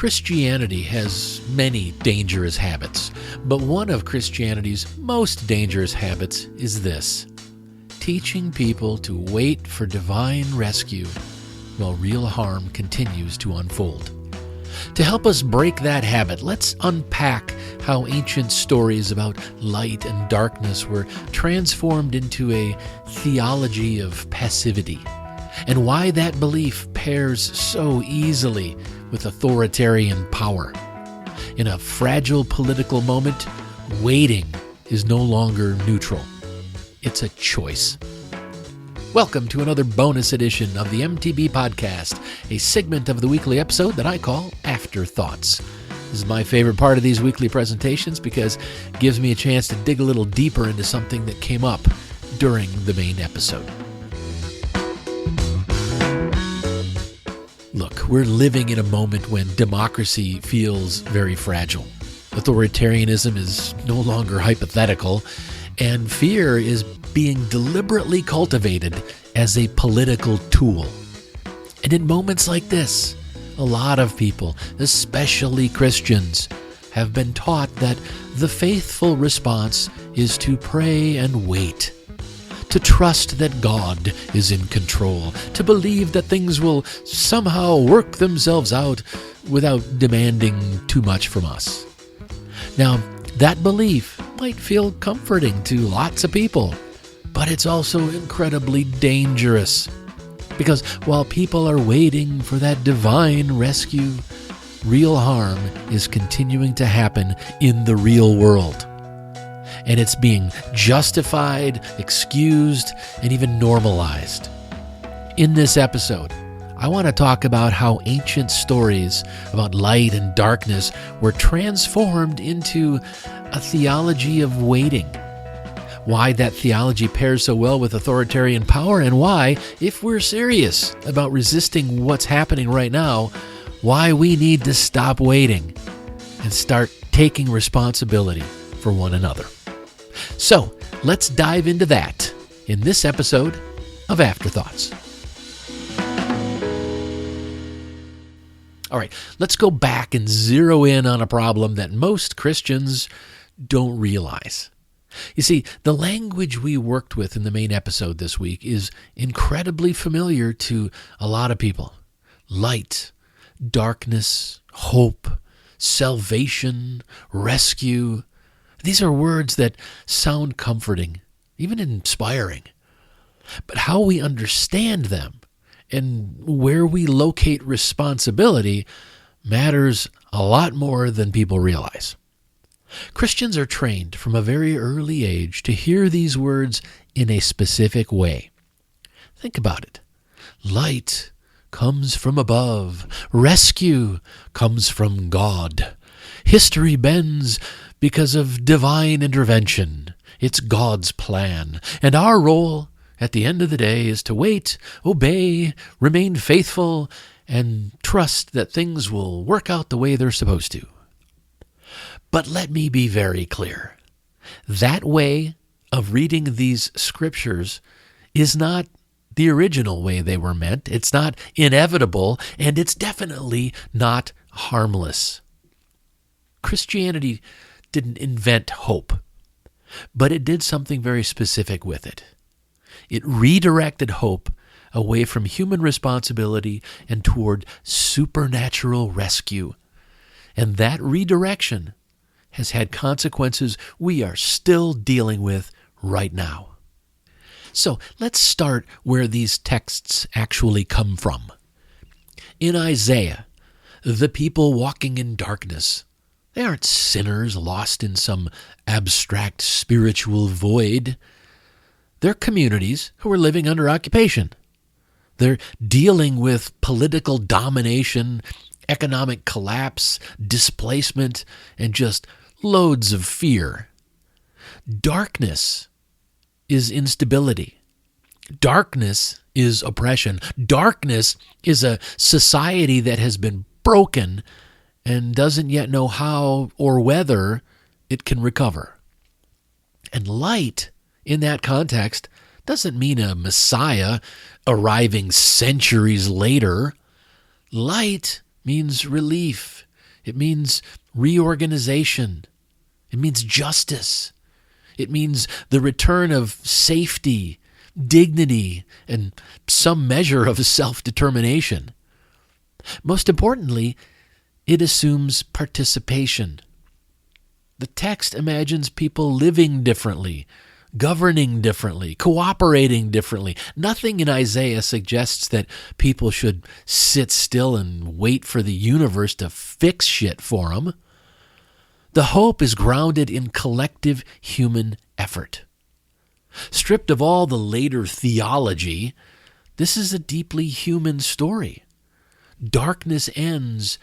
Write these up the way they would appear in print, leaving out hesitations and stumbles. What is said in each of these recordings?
Christianity has many dangerous habits, but one of Christianity's most dangerous habits is this: teaching people to wait for divine rescue while real harm continues to unfold. To help us break that habit, let's unpack how ancient stories about light and darkness were transformed into a theology of passivity, and why that belief pairs so easily with authoritarian power. In a fragile political moment, waiting is no longer neutral. It's a choice. Welcome to another bonus edition of the MTB Podcast, a segment of the weekly episode that I call Afterthoughts. This is my favorite part of these weekly presentations because it gives me a chance to dig a little deeper into something that came up during the main episode. Look, we're living in a moment when democracy feels very fragile. Authoritarianism is no longer hypothetical, and fear is being deliberately cultivated as a political tool. And in moments like this, a lot of people, especially Christians, have been taught that the faithful response is to pray and wait, to trust that God is in control, to believe that things will somehow work themselves out without demanding too much from us. Now, that belief might feel comforting to lots of people, but it's also incredibly dangerous. Because while people are waiting for that divine rescue, real harm is continuing to happen in the real world. And it's being justified, excused, and even normalized. In this episode, I want to talk about how ancient stories about light and darkness were transformed into a theology of waiting. Why that theology pairs so well with authoritarian power, and why, if we're serious about resisting what's happening right now, why we need to stop waiting and start taking responsibility for one another. So, let's dive into that in this episode of Afterthoughts. All right, let's go back and zero in on a problem that most Christians don't realize. You see, the language we worked with in the main episode this week is incredibly familiar to a lot of people. Light, darkness, hope, salvation, rescue. These are words that sound comforting, even inspiring. But how we understand them and where we locate responsibility matters a lot more than people realize. Christians are trained from a very early age to hear these words in a specific way. Think about it. Light comes from above. Rescue comes from God. History bends because of divine intervention. It's God's plan. And our role at the end of the day is to wait, obey, remain faithful, and trust that things will work out the way they're supposed to. But let me be very clear. That way of reading these scriptures is not the original way they were meant. It's not inevitable, and it's definitely not harmless. Christianity didn't invent hope, but it did something very specific with it. It redirected hope away from human responsibility and toward supernatural rescue. And that redirection has had consequences we are still dealing with right now. So let's start where these texts actually come from. In Isaiah, the people walking in darkness, they aren't sinners lost in some abstract spiritual void. They're communities who are living under occupation. They're dealing with political domination, economic collapse, displacement, and just loads of fear. Darkness is instability. Darkness is oppression. Darkness is a society that has been broken and doesn't yet know how or whether it can recover. And light, in that context, doesn't mean a Messiah arriving centuries later. Light means relief It means reorganization. It means justice. It means the return of safety, dignity, and some measure of self-determination. Most importantly, it assumes participation. The text imagines people living differently, governing differently, cooperating differently. Nothing in Isaiah suggests that people should sit still and wait for the universe to fix shit for them. The hope is grounded in collective human effort. Stripped of all the later theology, this is a deeply human story. Darkness ends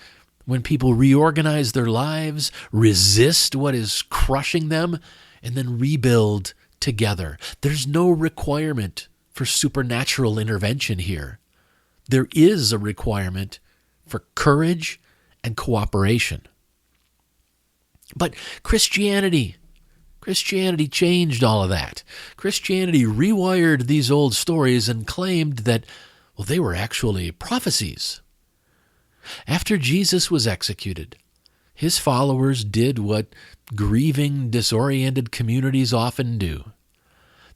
when people reorganize their lives, resist what is crushing them, and then rebuild together. There's no requirement for supernatural intervention here. There is a requirement for courage and cooperation. But Christianity changed all of that. Christianity rewired these old stories and claimed that, well, they were actually prophecies. After Jesus was executed, his followers did what grieving, disoriented communities often do.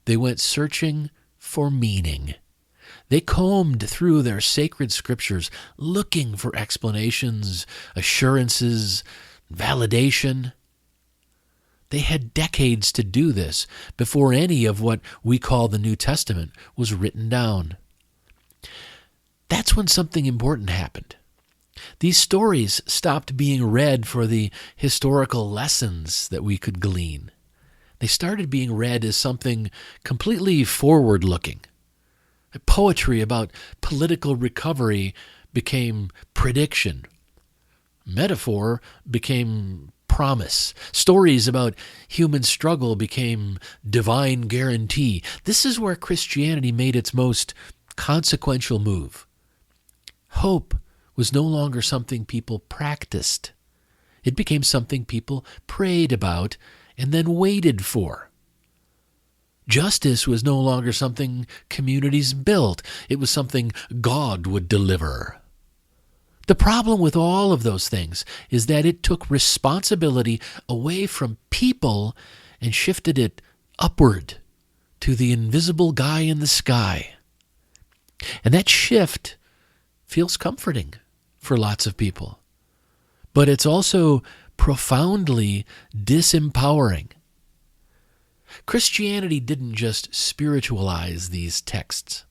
They went searching for meaning. They combed through their sacred scriptures, looking for explanations, assurances, validation. They had decades to do this before any of what we call the New Testament was written down. That's when something important happened. These stories stopped being read for the historical lessons that we could glean. They started being read as something completely forward-looking. Poetry about political recovery became prediction. Metaphor became promise. Stories about human struggle became divine guarantee. This is where Christianity made its most consequential move. Hope was no longer something people practiced. It became something people prayed about and then waited for. Justice was no longer something communities built. It was something God would deliver. The problem with all of those things is that it took responsibility away from people and shifted it upward to the invisible guy in the sky. And that shift feels comforting for lots of people. But it's also profoundly disempowering. Christianity didn't just spiritualize these texts.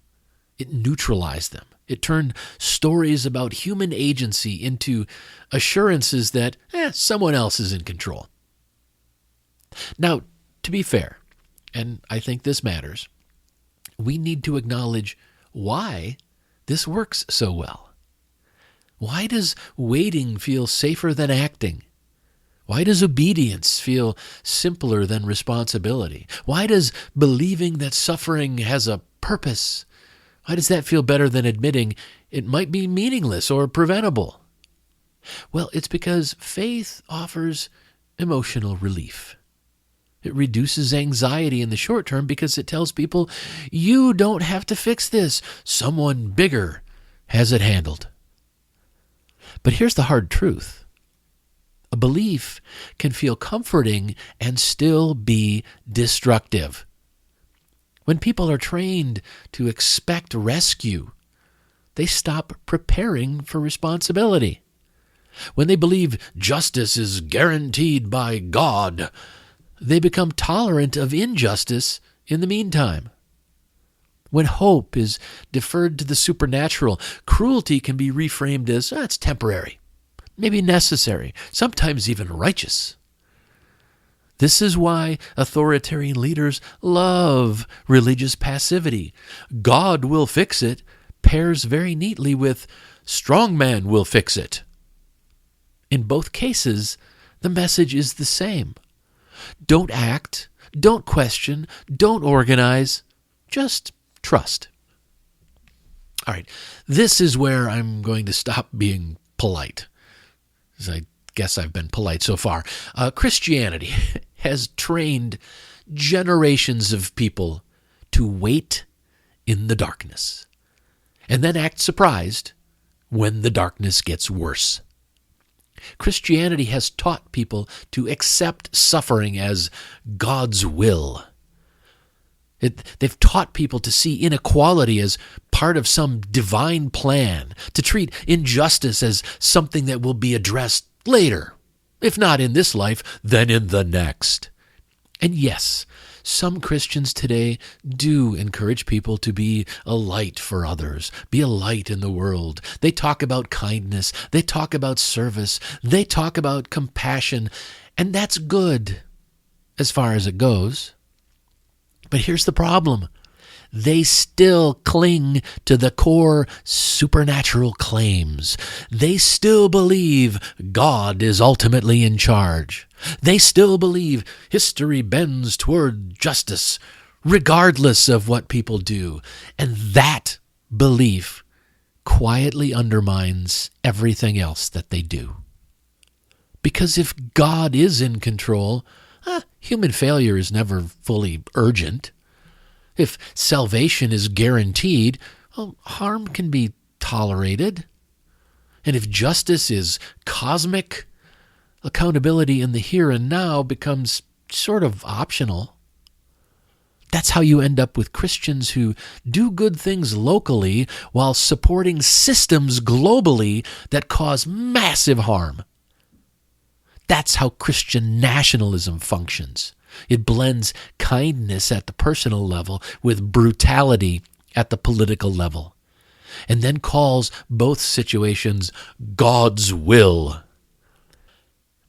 It neutralized them. It turned stories about human agency into assurances that someone else is in control. Now, to be fair, and I think this matters, we need to acknowledge why this works so well. Why does waiting feel safer than acting? Why does obedience feel simpler than responsibility? Why does believing that suffering has a purpose, why does that feel better than admitting it might be meaningless or preventable? Well, it's because faith offers emotional relief. It reduces anxiety in the short term because it tells people, you don't have to fix this. Someone bigger has it handled. But here's the hard truth. A belief can feel comforting and still be destructive. When people are trained to expect rescue, they stop preparing for responsibility. When they believe justice is guaranteed by God, they become tolerant of injustice in the meantime. When hope is deferred to the supernatural, cruelty can be reframed as, it's temporary, maybe necessary, sometimes even righteous. This is why authoritarian leaders love religious passivity. God will fix it pairs very neatly with strong man will fix it. In both cases, the message is the same. Don't act, don't question, don't organize, just trust. All right, this is where I'm going to stop being polite, as I guess I've been polite so far. Christianity has trained generations of people to wait in the darkness and then act surprised when the darkness gets worse. Christianity has taught people to accept suffering as God's will. They've taught people to see inequality as part of some divine plan, to treat injustice as something that will be addressed later. If not in this life, then in the next. And yes, some Christians today do encourage people to be a light for others, be a light in the world. They talk about kindness, they talk about service, they talk about compassion, and that's good as far as it goes. But here's the problem. They still cling to the core supernatural claims. They still believe God is ultimately in charge. They still believe history bends toward justice, regardless of what people do. And that belief quietly undermines everything else that they do. Because if God is in control, human failure is never fully urgent. If salvation is guaranteed, well, harm can be tolerated. And if justice is cosmic, accountability in the here and now becomes sort of optional. That's how you end up with Christians who do good things locally while supporting systems globally that cause massive harm. That's how Christian nationalism functions. It blends kindness at the personal level with brutality at the political level, and then calls both situations God's will.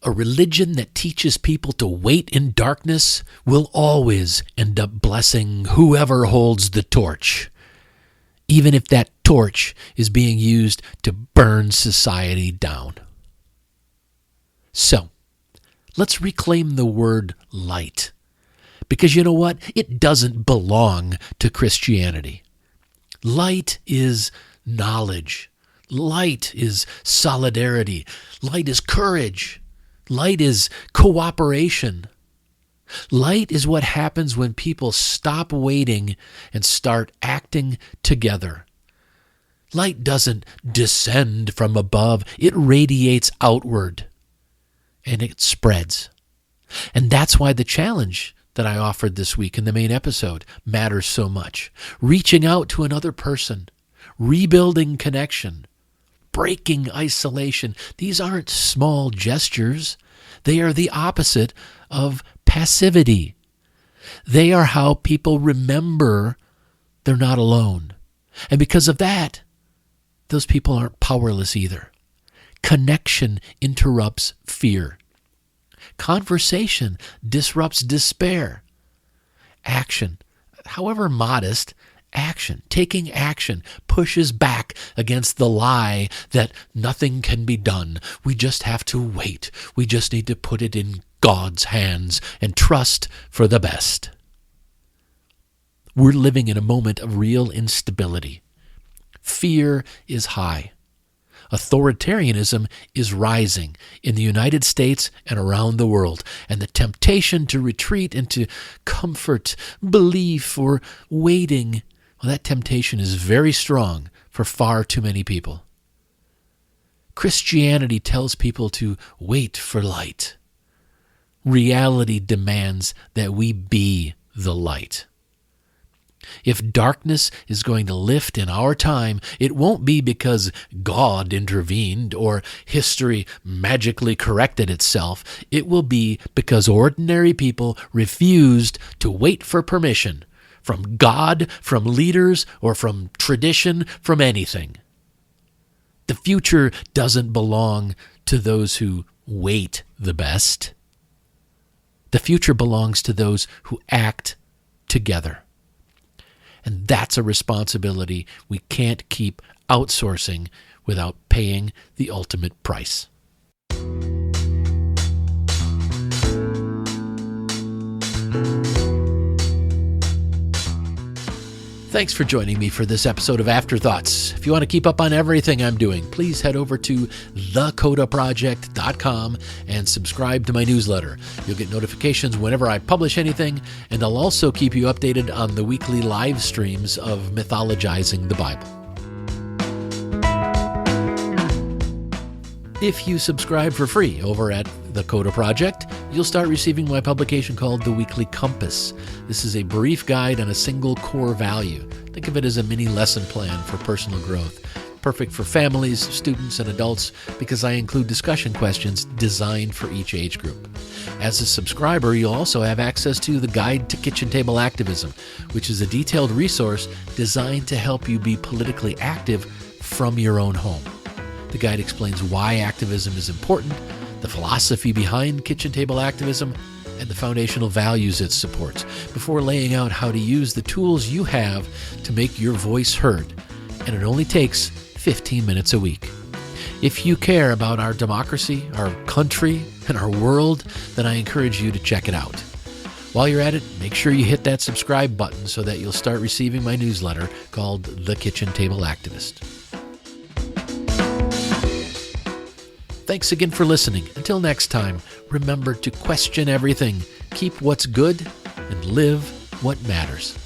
A religion that teaches people to wait in darkness will always end up blessing whoever holds the torch, even if that torch is being used to burn society down. So, let's reclaim the word light. Because you know what? It doesn't belong to Christianity. Light is knowledge. Light is solidarity. Light is courage. Light is cooperation. Light is what happens when people stop waiting and start acting together. Light doesn't descend from above. It radiates outward. And it spreads. And that's why the challenge that I offered this week in the main episode matters so much. Reaching out to another person, rebuilding connection, breaking isolation. These aren't small gestures. They are the opposite of passivity. They are how people remember they're not alone. And because of that, those people aren't powerless either. Connection interrupts fear. Conversation disrupts despair. Action, however modest, taking action pushes back against the lie that nothing can be done. We just have to wait. We just need to put it in God's hands and trust for the best. We're living in a moment of real instability. Fear is high. Authoritarianism is rising in the United States and around the world, and the temptation to retreat into comfort, belief, or waiting, well, that temptation is very strong for far too many people. Christianity tells people to wait for light. Reality demands that we be the light. If darkness is going to lift in our time, it won't be because God intervened or history magically corrected itself. It will be because ordinary people refused to wait for permission from God, from leaders, or from tradition, from anything. The future doesn't belong to those who wait the best. The future belongs to those who act together. And that's a responsibility we can't keep outsourcing without paying the ultimate price. Thanks for joining me for this episode of Afterthoughts. If you want to keep up on everything I'm doing, please head over to thecodaproject.com and subscribe to my newsletter. You'll get notifications whenever I publish anything, and I'll also keep you updated on the weekly live streams of Mythologizing the Bible. If you subscribe for free over at the Coda Project, you'll start receiving my publication called The Weekly Compass. This is a brief guide on a single core value. Think of it as a mini lesson plan for personal growth. Perfect for families, students, and adults because I include discussion questions designed for each age group. As a subscriber, you'll also have access to the Guide to Kitchen Table Activism, which is a detailed resource designed to help you be politically active from your own home. The guide explains why activism is important, the philosophy behind kitchen table activism, and the foundational values it supports, before laying out how to use the tools you have to make your voice heard. And it only takes 15 minutes a week. If you care about our democracy, our country, and our world, then I encourage you to check it out. While you're at it, make sure you hit that subscribe button so that you'll start receiving my newsletter called The Kitchen Table Activist. Thanks again for listening. Until next time, remember to question everything, keep what's good, and live what matters.